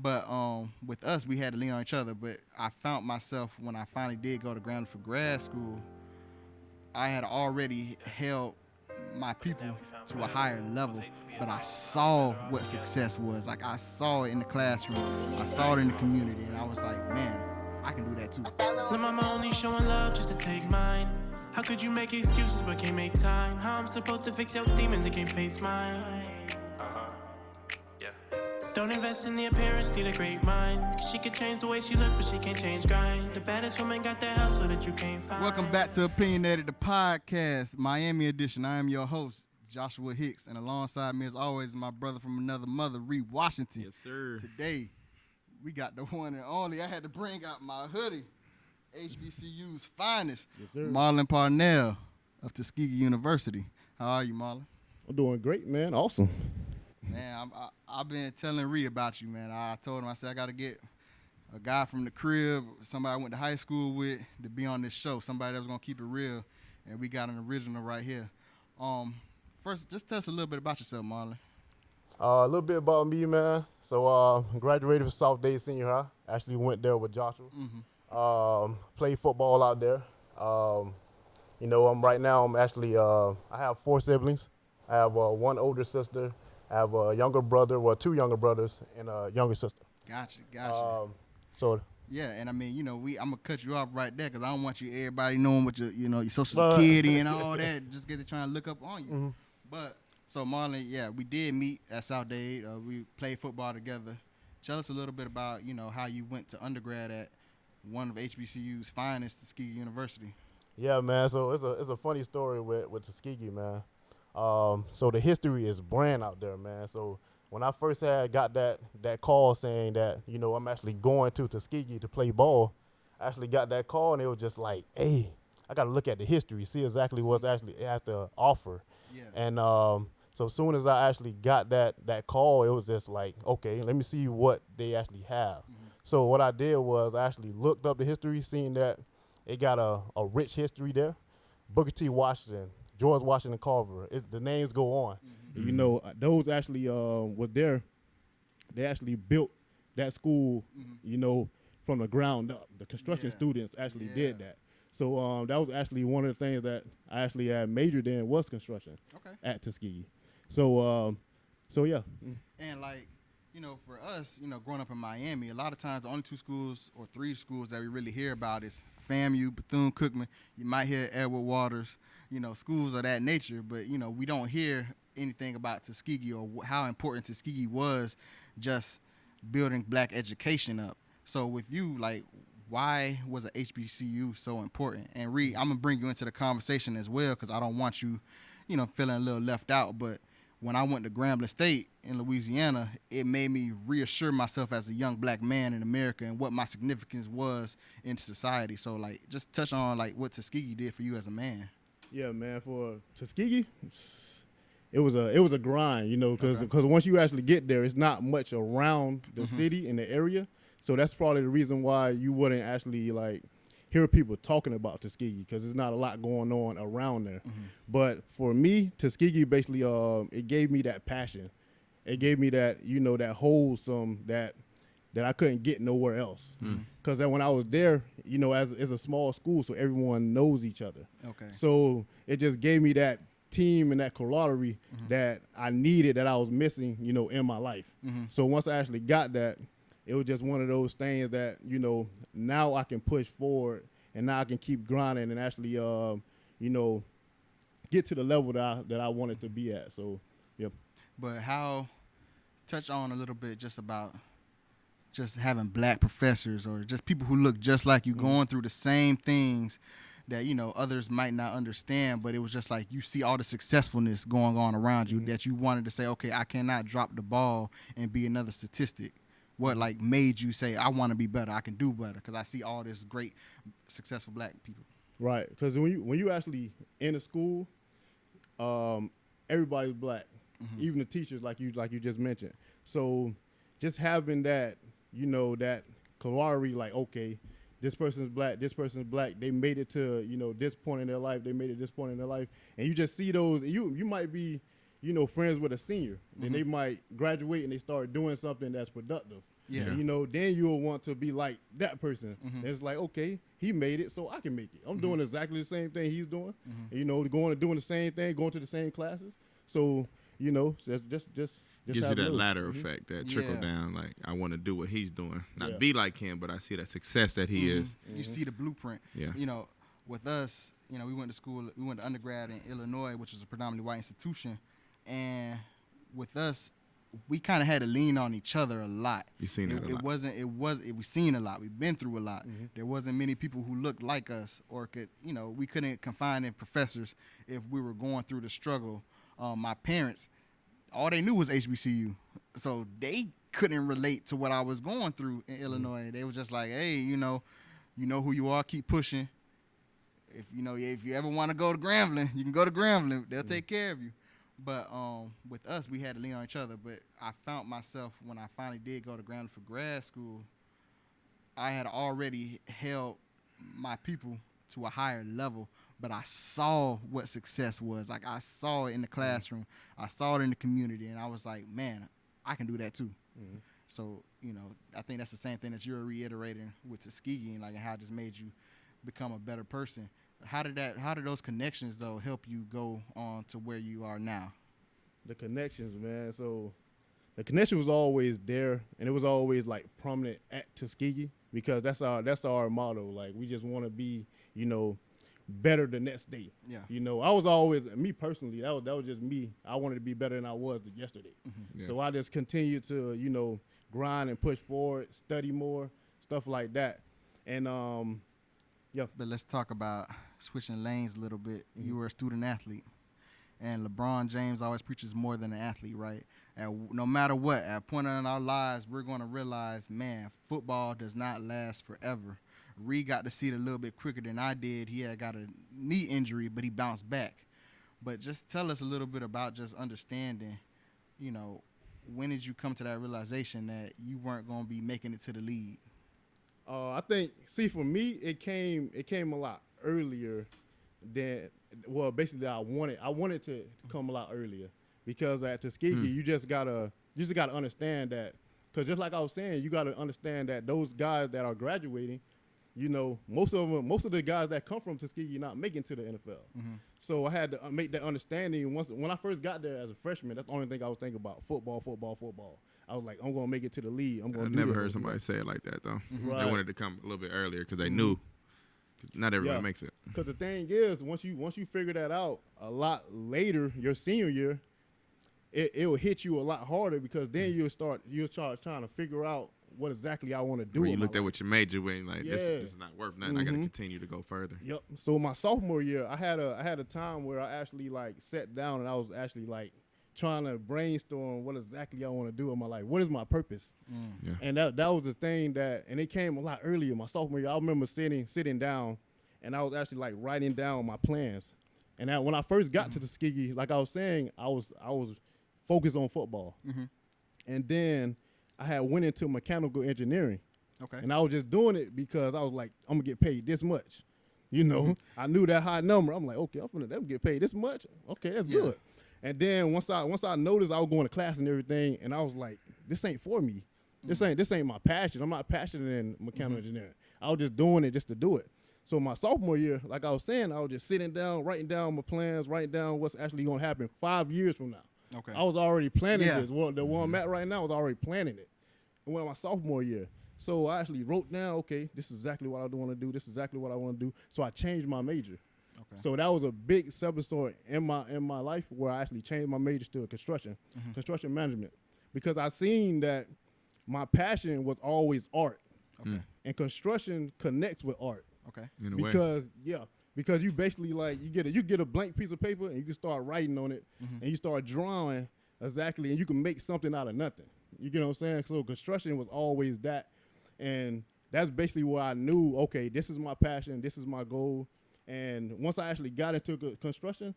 But with us, we had to lean on each other. But I found myself when I finally did go to Grambling for grad school, I had already held my people to a higher level, but I saw what success was. Like I saw it in the classroom, I saw it in the community, and I was like, man, I can do that too. Lil' mama only showing love just to take mine. How could you make excuses but can't make time? How I'm supposed to fix your demons and can't face mine? Yeah. Don't invest in the appearance, need a great mind. Cause she can change the way she look, but she can't change grind. The baddest woman got that house so that you can't find. Welcome back to Opinionated, the podcast, Miami edition. I am your host, Joshua Hicks, and alongside me, as always, is my brother from another mother, Ree Washington. Yes, sir. Today, we got the one and only. I had to bring out my hoodie, HBCU's finest, Yes, sir. Marlon Parnell of Tuskegee University. How are you, Marlon? I'm doing great, man. Awesome. Man, I've been telling Ree about you, man. I told him, I said, I got to get a guy from the crib, somebody I went to high school with, to be on this show, somebody that was going to keep it real, and we got an original right here. First, just tell us a little bit about yourself, Marlon. A little bit about me, man. So graduated from South Day Senior High. Actually went there with Joshua. Played football out there. Right now I'm actually, I have 4 siblings. I have one older sister. I have a younger brother, well, 2 younger brothers, and a younger sister. Gotcha. Yeah, and I mean, I'm gonna cut you off right there because I don't want everybody knowing what your social security and all that, just because they're trying to look up on you. Mm-hmm. But so Marlon, yeah, we did meet at South Dade. We played football together. Tell us a little bit about how you went to undergrad at one of HBCU's finest, Tuskegee University. Yeah, man. So it's a funny story with Tuskegee, man. So the history is brand out there, man. So when I first got that call saying that, I'm actually going to Tuskegee to play ball, I actually got that call and it was just like, hey, I got to look at the history, see exactly what's actually it has to offer. Yeah. And so as soon as I actually got that call, it was just like, okay, let me see what they actually have. Mm-hmm. So what I did was I actually looked up the history, seeing that it got a rich history there. Booker T. Washington, George Washington Carver, the names go on. Mm-hmm. Those actually were there. They actually built that school, from the ground up. The construction students actually did that. So that was actually one of the things that I actually had majored in was construction at Tuskegee. So yeah. And for us, growing up in Miami, a lot of times the only 2 schools or 3 schools that we really hear about is FAMU, Bethune-Cookman. You might hear Edward Waters, schools of that nature, but, we don't hear anything about Tuskegee or how important Tuskegee was just building black education up. So with you, why was a HBCU so important? And Ree, I'm going to bring you into the conversation as well because I don't want you, feeling a little left out, but when I went to Grambling State in Louisiana, it made me reassure myself as a young black man in America and what my significance was in society. So, just touch on, what Tuskegee did for you as a man. Yeah, man, for Tuskegee, it was a grind, because once you actually get there, it's not much around the city in the area. So that's probably the reason why you wouldn't actually, hear people talking about Tuskegee because there's not a lot going on around there. Mm-hmm. But for me, Tuskegee basically, it gave me that passion. It gave me that, that wholesome that I couldn't get nowhere else. Because when I was there, as a small school, so everyone knows each other. Okay. So it just gave me that team and that camaraderie that I needed, that I was missing, in my life. Mm-hmm. So once I actually got that, it was just one of those things that, now I can push forward and now I can keep grinding and actually, get to the level that I wanted to be at. So, yep. But touch on a little bit just about just having black professors or just people who look just like you going through the same things that, others might not understand, but it was just like you see all the successfulness going on around you that you wanted to say, okay, I cannot drop the ball and be another statistic. What made you say, I want to be better, I can do better, because I see all this great, successful black people. Right, because when you actually in a school, everybody's black, even the teachers, like you just mentioned. So just having that, that camaraderie, okay, this person's black, they made it to, this point in their life, and you just see those, you might be, friends with a senior, then they might graduate and they start doing something that's productive. Yeah. And, you know, then you'll want to be like that person. And it's like, okay, he made it, so I can make it. I'm doing exactly the same thing he's doing. And, you know, doing the same thing, going to the same classes. So, you know, just gives you that ladder effect, that trickle down. Like, I want to do what he's doing, not be like him, but I see that success that he is. You see the blueprint. Yeah. You know, with us, you know, we went to undergrad in Illinois, which is a predominantly white institution, and with us, we kind of had to lean on each other a lot. You've seen that a lot. We've seen a lot. We've been through a lot. There wasn't many people who looked like us or could, you know, we couldn't confine in professors if we were going through the struggle. My parents, all they knew was HBCU. So they couldn't relate to what I was going through in Illinois. They were just like, hey, you know who you are, keep pushing. If you ever want to go to Grambling, you can go to Grambling. They'll take care of you. But with us, we had to lean on each other. But I found myself, when I finally did go to Grambling for grad school, I had already held my people to a higher level. But I saw what success was. Like, I saw it in the classroom. I saw it in the community. And I was like, man, I can do that too. So, you know, I think that's the same thing that you're reiterating with Tuskegee and, like, how it just made you become a better person. How did those connections, though, help you go on to where you are now? The connections, man. So the connection was always there, and it was always, like, prominent at Tuskegee because that's our motto. Like, we just want to be, you know, better the next day. Yeah. You know, I was always, me personally, that was just me. I wanted to be better than I was yesterday. Yeah. So I just continued to, you know, grind and push forward, study more, stuff like that. And But let's talk about switching lanes a little bit. You were a student athlete, and LeBron James always preaches more than an athlete, right? And no matter what, at a point in our lives, we're going to realize, man, football does not last forever. Ree got to see it a little bit quicker than I did. He had got a knee injury, but he bounced back. But just tell us a little bit about just understanding, you know, when did you come to that realization that you weren't going to be making it to the league? I think, see, for me, it came a lot earlier than, well, basically I wanted to come a lot earlier because at Tuskegee, you just gotta understand that, because just like I was saying, you gotta understand that those guys that are graduating, you know, most of the guys that come from Tuskegee not making to the NFL. So I had to make that understanding. When I first got there as a freshman, that's the only thing I was thinking about: football. I was like, I'm gonna make it to the league. I never heard somebody say it like that though. Right. They wanted to come a little bit earlier because they knew. Cause not everybody makes it. Because the thing is, once you figure that out a lot later, your senior year, it will hit you a lot harder because then you'll start trying to figure out what exactly I want to do. When you looked at what you majored with, like this is not worth nothing. I got to continue to go further. Yep. So my sophomore year, I had a time where I actually like sat down and I was actually like trying to brainstorm what exactly I want to do in my life. What is my purpose? Yeah. And that was the thing and it came a lot earlier. My sophomore year, I remember sitting down, and I was actually like writing down my plans. And when I first got to Tuskegee, like I was saying, I was focused on football, and then I had went into mechanical engineering. Okay. And I was just doing it because I was like, I'm gonna get paid this much. You know, I knew that high number. I'm like, okay, I'm gonna get paid this much. Okay, that's good. And then once I noticed I was going to class and everything, and I was like, this ain't for me. This ain't my passion. I'm not passionate in mechanical engineering. I was just doing it just to do it. So my sophomore year, like I was saying, I was just sitting down, writing down my plans, writing down what's actually gonna happen 5 years from now. Okay. I was already planning this. Well, the one I'm at right now, I was already planning it. And when my sophomore year. So I actually wrote down, okay, this is exactly what I want to do. This is exactly what I want to do. So I changed my major. Okay. So that was a big stepping stone in my life where I actually changed my major to construction management, because I seen that my passion was always art. Okay. And construction connects with art. Okay. In a because way. Because you basically like you get a blank piece of paper and you can start writing on it and you start drawing exactly, and you can make something out of nothing. You get what I'm saying? So construction was always that, and that's basically where I knew, okay, this is my passion, this is my goal. And once I actually got into construction,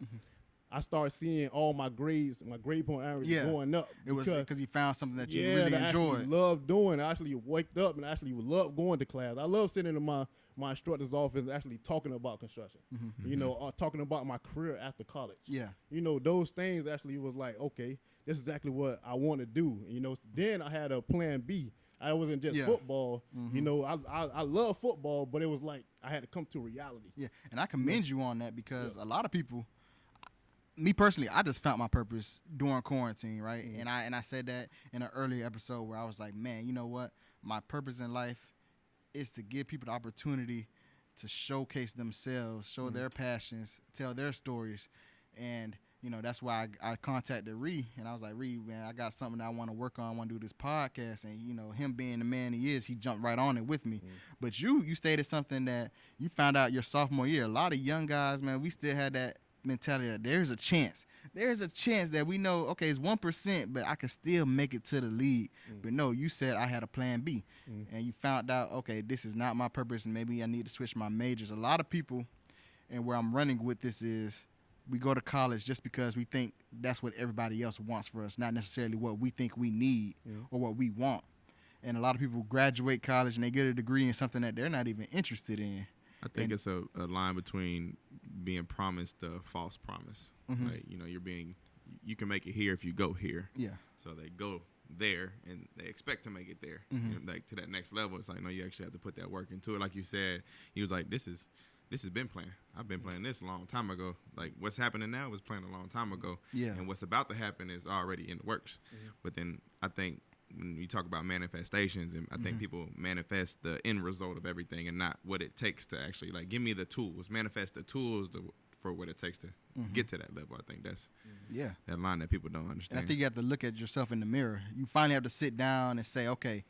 I started seeing all my grades, my grade point average going up. It was because you found something that you really enjoyed. I actually loved doing. I actually waked up and actually loved going to class. I love sitting in my instructor's office actually talking about construction. You know, talking about my career after college. Yeah. You know, those things actually was like, okay, this is exactly what I want to do. You know, then I had a plan B. I wasn't just football. You know, I love football, but it was like I had to come to reality. Yeah, and I commend you on that because a lot of people, me personally, I just found my purpose during quarantine, right? And I said that in an earlier episode where I was like, man, you know what? My purpose in life is to give people the opportunity to showcase themselves, show their passions, tell their stories. And, you know, that's why I contacted Ree, and I was like, Ree, man, I got something that I want to work on. I want to do this podcast. And, you know, him being the man he is, he jumped right on it with me. But you stated something that you found out your sophomore year. A lot of young guys, man, we still had that mentality that there's a chance. There's a chance that we know, okay, it's 1%, but I can still make it to the league. But no, you said I had a plan B. And you found out, okay, this is not my purpose, and maybe I need to switch my majors. A lot of people, and where I'm running with this is, we go to college just because we think that's what everybody else wants for us, not necessarily what we think we need or what we want. And a lot of people graduate college and they get a degree in something that they're not even interested in. I think it's a line between being promised a false promise. Like, you know, you can make it here if you go here. Yeah. So they go there and they expect to make it there. And like to that next level, it's like, no, you actually have to put that work into it. Like you said, he was like, this has been planned. I've been playing this a long time ago. Like what's happening now was planned a long time ago. Yeah. And what's about to happen is already in the works. But then I think when you talk about manifestations, and I think people manifest the end result of everything and not what it takes to actually, like, give me the tools, manifest the tools for what it takes to get to that level. I think that's that line that people don't understand. And I think you have to look at yourself in the mirror. You finally have to sit down and say, okay,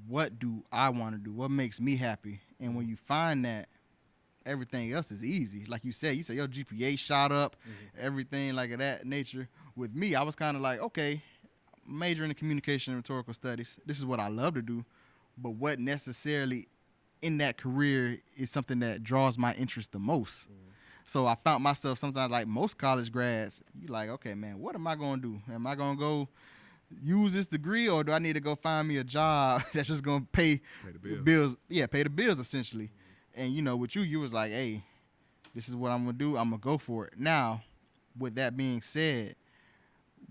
what do I want to do? What makes me happy? And when you find that, everything else is easy. Like you said your GPA shot up, everything like of that nature. With me, I was kind of like, okay, majoring in communication and rhetorical studies. This is what I love to do, but what necessarily in that career is something that draws my interest the most. So I found myself sometimes, like most college grads, you like, okay, man, what am I going to do? Am I going to go use this degree, or do I need to go find me a job that's just going to pay the bills? Yeah, pay the bills essentially. And, you know, with you was like, hey, this is what I'm going to do. I'm going to go for it. Now, with that being said,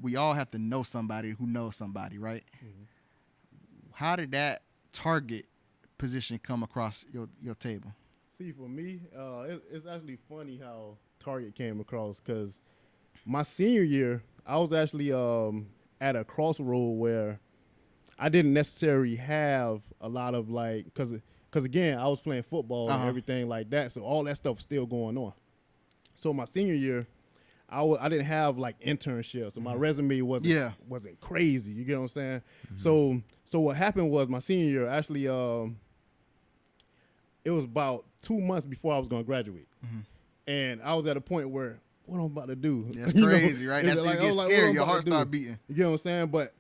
we all have to know somebody who knows somebody, right? How did that target position come across your table? See, for me, it's actually funny how Target came across, because my senior year, I was actually at a crossroad where I didn't necessarily have a lot of, like, because again, I was playing football and everything like that, so all that stuff was still going on. So my senior year, I didn't have like internships, so my resume wasn't crazy. You get what I'm saying? So what happened was my senior year, actually, it was about 2 months before I was going to graduate, and I was at a point where, what am I about to do? That's crazy, right? That's like, it gets scary. Your heart start beating. You get what I'm saying? But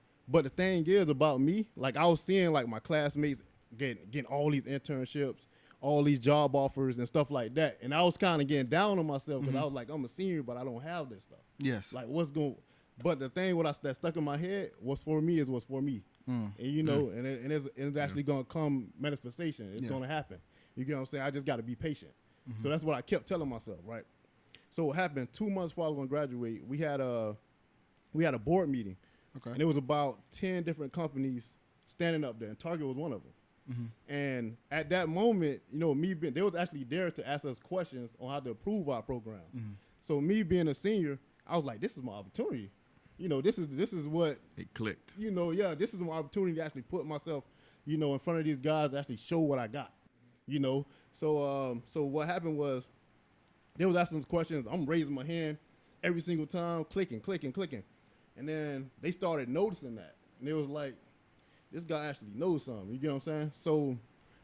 the thing is about me, like I was seeing like my classmates getting all these internships, all these job offers and stuff like that. And I was kind of getting down on myself because I was like, I'm a senior, but I don't have this stuff. Yes. Like but the thing that stuck in my head, what's for me is what's for me. And you know, and it's actually going to come manifestation. It's going to happen. You get what I'm saying? I just got to be patient. So that's what I kept telling myself, right? So what happened 2 months before I was going to graduate, we had a board meeting. Okay. And it was about 10 different companies standing up there, and Target was one of them. And at that moment, you know, they was actually there to ask us questions on how to improve our program. So me being a senior, I was like, this is my opportunity. You know, this is what it clicked. You know, this is my opportunity to actually put myself, you know, in front of these guys to actually show what I got. You know, so what happened was they was asking us questions. I'm raising my hand every single time, clicking, and then they started noticing that, and it was like, this guy actually knows something. You get what I'm saying? So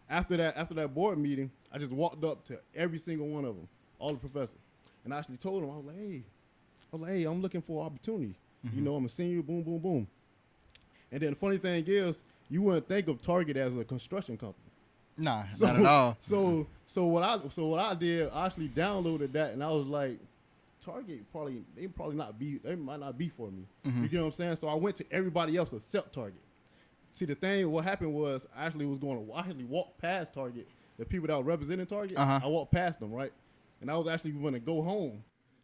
after that board meeting, I just walked up to every single one of them, all the professors, and I actually told them, I was like, hey, I'm looking for an opportunity. You know, I'm a senior, boom, boom, boom. And then the funny thing is, you wouldn't think of Target as a construction company. Nah, not at all. So what I did, I actually downloaded that, and I was like, Target they might not be for me. You get what I'm saying? So I went to everybody else except Target. See, the thing, what happened was, I actually walked past Target. The people that were representing Target, I walked past them, right? And I was actually going to go home.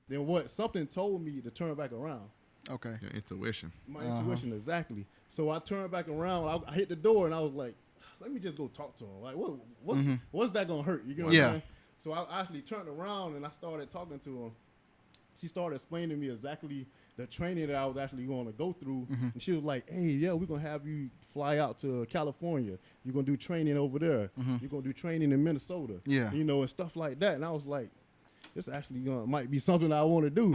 Then something told me to turn back around. Okay. Your intuition. My intuition, exactly. So I turned back around. I hit the door and I was like, let me just go talk to him. Like, what's that gonna hurt? You know what I'm saying? So I actually turned around and I started talking to him. She started explaining to me exactly the training that I was actually going to go through. And she was like, hey, yeah, we're going to have you fly out to California. You're going to do training over there. You're going to do training in Minnesota. Yeah. You know, and stuff like that. And I was like, this actually might be something I want to do.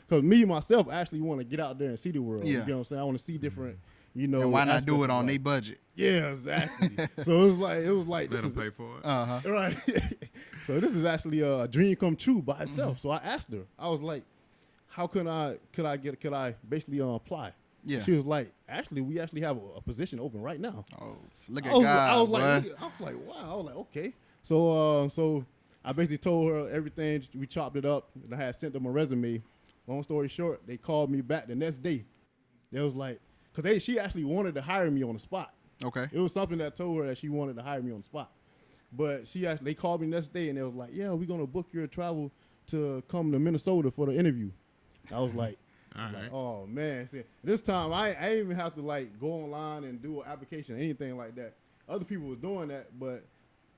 Because me, myself, actually want to get out there and see the world. You know what I'm saying? I want to see different, you know. And why not do it on their budget? Yeah, exactly. So it was like. Let them pay for it. Right. So this is actually a dream come true by itself. So I asked her, I was like, how could I basically apply? Yeah. She was like, actually, we actually have a position open right now. Oh, look at God. I was like, wow. I was like, okay. So I basically told her everything. We chopped it up, and I had sent them a resume. Long story short, they called me back the next day. They was like, because she actually wanted to hire me on the spot. Okay. It was something that told her that she wanted to hire me on the spot. But they called me the next day, and they was like, yeah, we're going to book your travel to come to Minnesota for the interview. I was like, oh, man. See, this time, I didn't even have to, like, go online and do an application or anything like that. Other people were doing that, but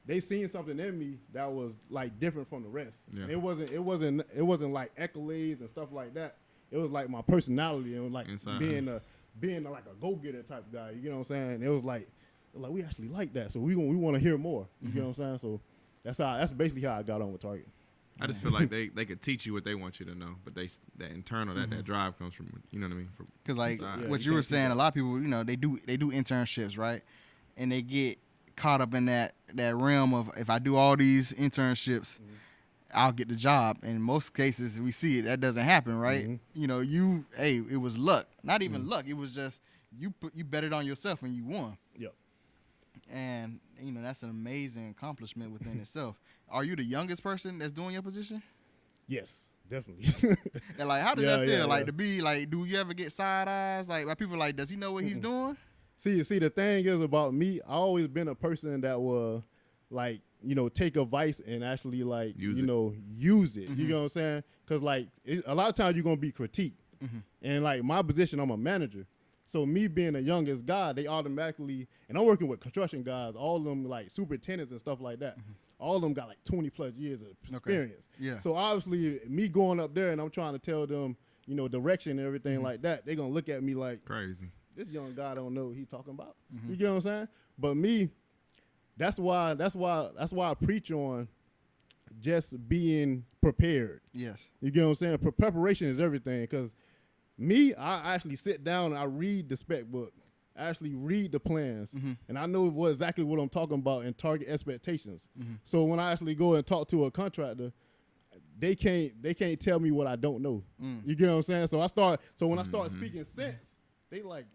they seen something in me that was, like, different from the rest. Yeah. It wasn't like accolades and stuff like that. It was, like, my personality. It was, like, being like a go-getter type guy. You know what I'm saying? It was like we actually like that. So we want to hear more. You know what I'm saying? So that's basically how I got on with Target. I just feel like they could teach you what they want you to know, but that internal that drive comes from, you know what I mean? Because like what you were saying, a lot of people, you know, they do internships, right? And they get caught up in that realm of, if I do all these internships, I'll get the job. In most cases, we see it, that doesn't happen, right? You know, it was luck, not even luck. It was just you betted on yourself and you won. Yep. And you know, that's an amazing accomplishment within itself. Are you the youngest person that's doing your position? Yes, definitely. And like, how does that feel? Like to be like, do you ever get side eyes? Like, people like, does he know what he's doing? See, the thing is about me, I always been a person that will, like, you know, take advice and actually, like, use it. You know what I'm saying? Because, like, a lot of times you're going to be critiqued. And, like, my position, I'm a manager. So me being the youngest guy, they automatically, and I'm working with construction guys, all of them, like, superintendents and stuff like that. All of them got, like, 20-plus years of experience. Okay. Yeah. So, obviously, me going up there and I'm trying to tell them, you know, direction and everything like that, they're going to look at me like, crazy. This young guy don't know what he's talking about. You get what I'm saying? But me, that's why I preach on just being prepared. Yes. You get what I'm saying? Preparation is everything. Because me, I actually sit down and I read the spec book. I actually read the plans. And I know exactly what I'm talking about and target expectations. So when I actually go and talk to a contractor, they can't tell me what I don't know. You get what I'm saying? So when I start speaking sense, they like,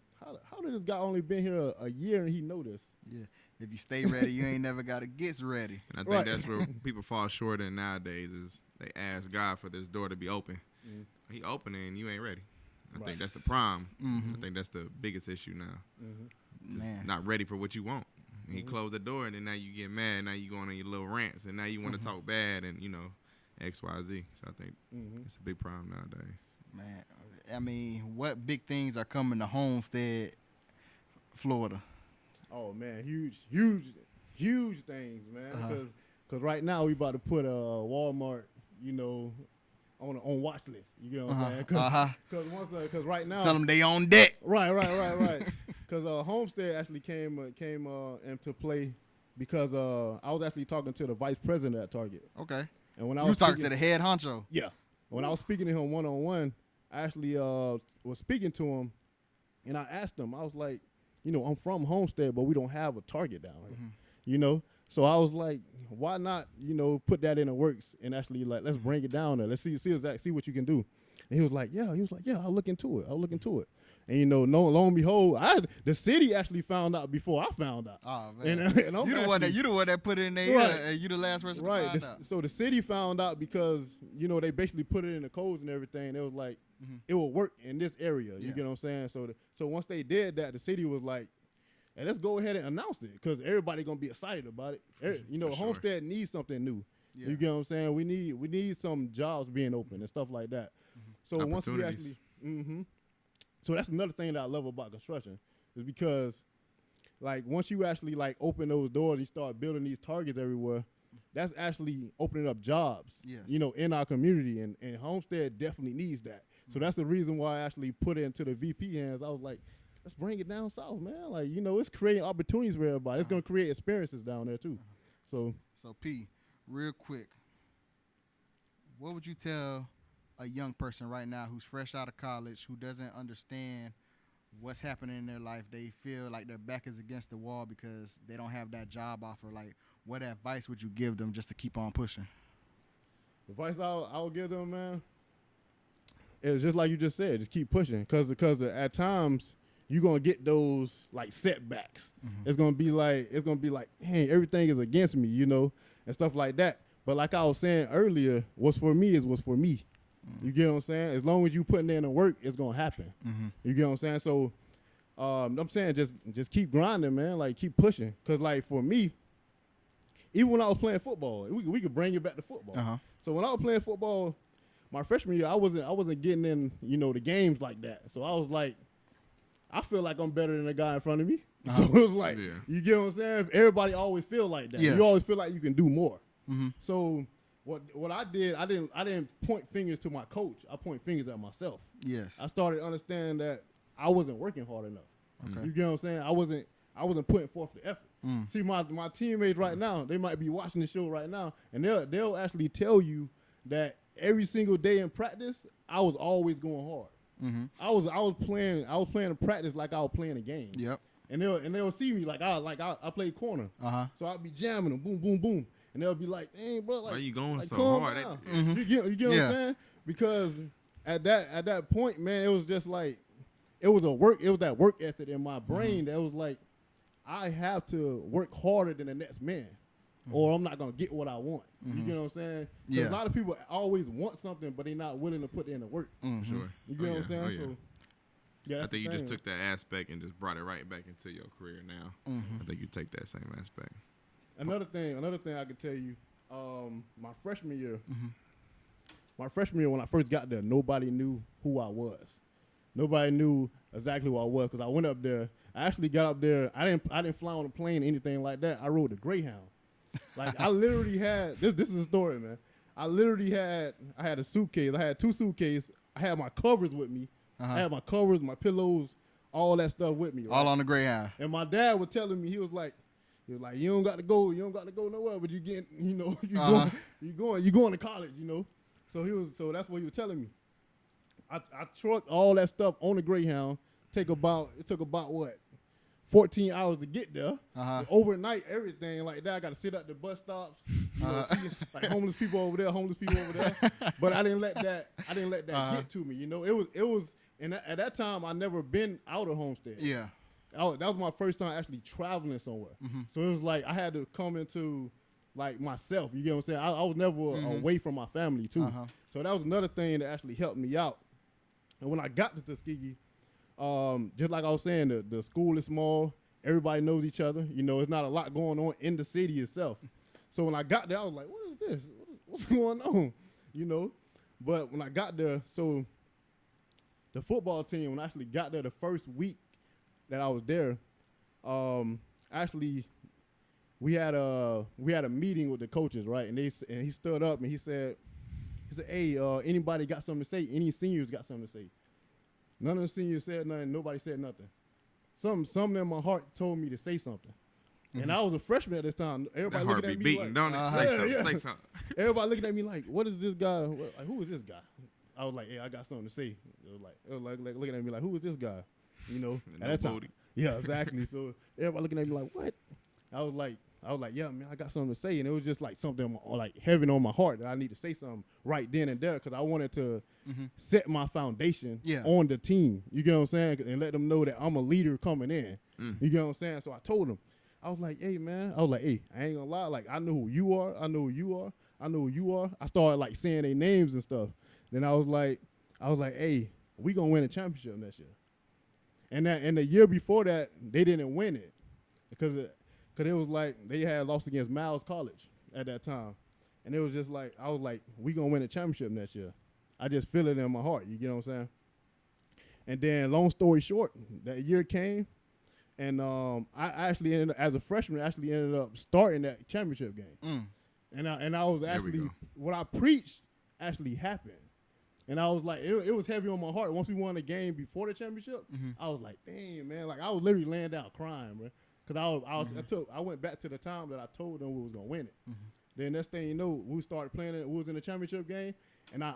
how did this guy only been here a year and he know this? Yeah. If you stay ready, you ain't never got to get ready. And I think that's where people fall short in nowadays is they ask God for this door to be open. He opening and you ain't ready. I think that's the problem. I think that's the biggest issue now. Just not ready for what you want. He closed the door and then now you get mad. Now you going on your little rants and now you want to talk bad and, you know, X, Y, Z. So I think it's a big problem nowadays. Man, I mean, what big things are coming to Homestead, Florida? Oh, man, huge things, man. Because right now we about to put Walmart, you know, on watch list. You know what I'm saying? Because right now, tell them they on deck. Right. Because Homestead actually came into play because I was actually talking to the vice president at Target. Okay. And when you was talking to the head honcho. Yeah. When I was speaking to him one-on-one, I actually was speaking to him, and I asked him, I was like, you know, I'm from Homestead, but we don't have a Target down here, you know? So I was like, why not, you know, put that in the works and actually, like, let's bring it down there. Let's see what you can do. And he was like, yeah, I'll look into it. And, you know, lo and behold, the city actually found out before I found out. Oh, man. And you the one that put it in there, and you the last person to find out. So the city found out because, you know, they basically put it in the codes and everything. It was like, it will work in this area. You get what I'm saying? So once they did that, the city was like, hey, let's go ahead and announce it because everybody going to be excited about it. You know, Homestead needs something new. Yeah. You get what I'm saying? We need some jobs being open and stuff like that. So once we actually, so that's another thing that I love about construction. is because, like, once you actually, like, open those doors and you start building these targets everywhere, that's actually opening up jobs, you know, in our community. And Homestead definitely needs that. So that's the reason why I actually put it into the VP hands. I was like, let's bring it down south, man. Like, you know, it's creating opportunities for everybody. It's going to create experiences down there, too. So P, real quick, what would you tell a young person right now who's fresh out of college, who doesn't understand what's happening in their life? They feel like their back is against the wall because they don't have that job offer. Like, what advice would you give them just to keep on pushing? The advice I would give them, man, is just like you just said, just keep pushing. Because at times you're going to get those, like, setbacks. It's going to be like, hey, everything is against me, you know, and stuff like that. But like I was saying earlier, what's for me is what's for me. You get what I'm saying? As long as you putting in the work, it's going to happen. You get what I'm saying? So I'm saying just keep grinding, man. Like, keep pushing. Because, like, for me, even when I was playing football, we could bring it back to football. So when I was playing football, my freshman year, I wasn't getting in, you know, the games like that. So I was like, I feel like I'm better than the guy in front of me. So it was like, you get what I'm saying? Everybody always feel like that. You always feel like you can do more. So what I did, I didn't point fingers to my coach. I point fingers at myself. I started understanding that I wasn't working hard enough. You get what I'm saying? I wasn't putting forth the effort. See, my teammates right now, they might be watching the show right now, and they'll actually tell you that every single day in practice, I was always going hard. I was playing in practice like I was playing a game. And they'll see me like I play corner. So I'll be jamming them, boom, boom, boom. And they'll be like, "Hey, bro, like, why are you going like, so hard?" You get what I'm saying? Because at that point, man, it was just like it was that work ethic in my brain that was like, I have to work harder than the next man, or I'm not gonna get what I want. You get what I'm saying? So a lot of people always want something, but they're not willing to put in the work. Sure. You get what I'm saying? So yeah, I think you just took that aspect and just brought it right back into your career now. I think you take that same aspect. Another thing I could tell you, my freshman year, when I first got there, nobody knew who I was. Nobody knew exactly who I was because I went up there. I actually got up there. I didn't fly on a plane or anything like that. I rode a Greyhound. Like, I literally had this is a story, man. I had a suitcase. I had 2 suitcases. I had my covers with me. I had my covers, my pillows, all that stuff with me. Right? All on the Greyhound. And my dad was telling me, he was like, you don't got to go nowhere, but you get, you know, you going to college, you know. So that's what he was telling me. I trucked all that stuff on the Greyhound. It took about what, 14 hours to get there. Overnight, everything like that. I got to sit at the bus stops, you know, see, like homeless people over there. But I didn't let that get to me. You know, it was, and at that time I never been out of Homestead. That was my first time actually traveling somewhere. So it was like I had to come into like myself. You get what I'm saying? I was never away from my family too. So that was another thing that actually helped me out. And when I got to Tuskegee, just like I was saying, the school is small. Everybody knows each other. You know, it's not a lot going on in the city itself. So when I got there, I was like, what is this? What's going on? You know? But when I got there, so the football team, when I actually got there the first week that I was there, actually we had a meeting with the coaches, right? And he stood up and he said, hey, anybody got something to say? Any seniors got something to say? None of the seniors said nothing. Nobody said nothing. Something in my heart told me to say something. And I was a freshman at this time. Everybody looking at me beating, like, don't it? Say something. Everybody looking at me like, what is this guy? Like, who is this guy? I was like, hey, I got something to say. It was like looking at me like, who is this guy? You know, at that time. Yeah, exactly. So everybody looking at me like, what? I was like, yeah, man, I got something to say. And it was just like something like heavy on my heart that I need to say something right then and there because I wanted to set my foundation on the team. You get what I'm saying? And let them know that I'm a leader coming in. You get what I'm saying? So I told them, I was like, hey, I ain't gonna lie. Like, I know who you are. I know who you are. I started like saying their names and stuff. Then I was like, hey, we gonna win a championship next year. And the year before that, they didn't win it because it was like they had lost against Miles College at that time. And it was just like, I was like, we gonna win a championship next year. I just feel it in my heart. You get what I'm saying? And then long story short, that year came. And I actually as a freshman, ended up starting that championship game. And I was actually, what I preached actually happened. And I was like, it was heavy on my heart. Once we won the game before the championship, I was like, damn, man. Like, I was literally laying down crying, bro. Because I went back to the time that I told them we was going to win it. Then next thing you know, we started playing it. We was in the championship game. And I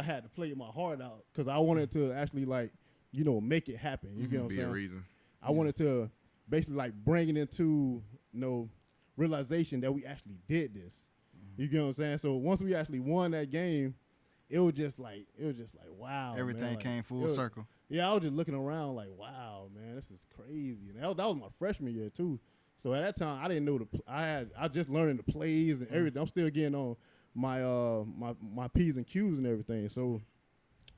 had to play my heart out because I wanted to actually, like, you know, make it happen. You get what I'm saying? Be a reason. I wanted to basically, like, bring it into, you know, realization that we actually did this. You get what I'm saying? So once we actually won that game, it was just like wow. Everything man. Like, came full circle. Yeah, I was just looking around like, wow, man, this is crazy. And that was my freshman year too. So at that time, I didn't know I just learning the plays and everything. I'm still getting on my my P's and Q's and everything. So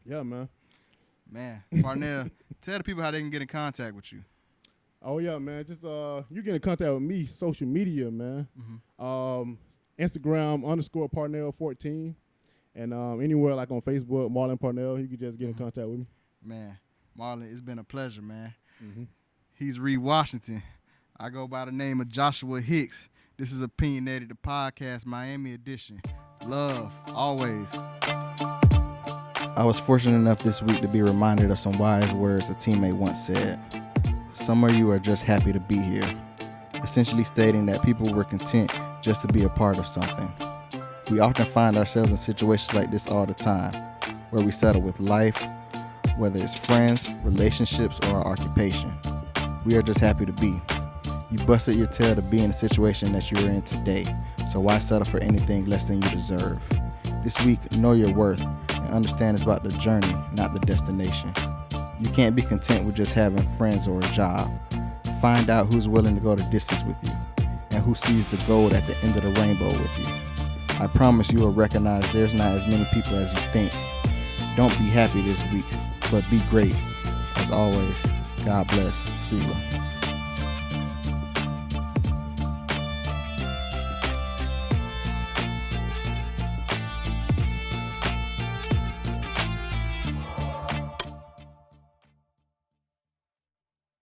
yeah, man. Man, Parnell, tell the people how they can get in contact with you. Oh yeah, man. Just you get in contact with me, social media, man. Instagram _Parnell14. And anywhere like on Facebook, Marlon Parnell, you can just get in contact with me. Man, Marlon, it's been a pleasure, man. He's Ree Washington. I go by the name of Joshua Hicks. This is Opinionated, the podcast, Miami edition. Love, always. I was fortunate enough this week to be reminded of some wise words a teammate once said. Some of you are just happy to be here. Essentially stating that people were content just to be a part of something. We often find ourselves in situations like this all the time, where we settle with life, whether it's friends, relationships, or our occupation. We are just happy to be. You busted your tail to be in the situation that you are in today, so why settle for anything less than you deserve? This week, know your worth and understand it's about the journey, not the destination. You can't be content with just having friends or a job. Find out who's willing to go the distance with you and who sees the gold at the end of the rainbow with you. I promise you will recognize there's not as many people as you think. Don't be happy this week, but be great. As always, God bless. See you.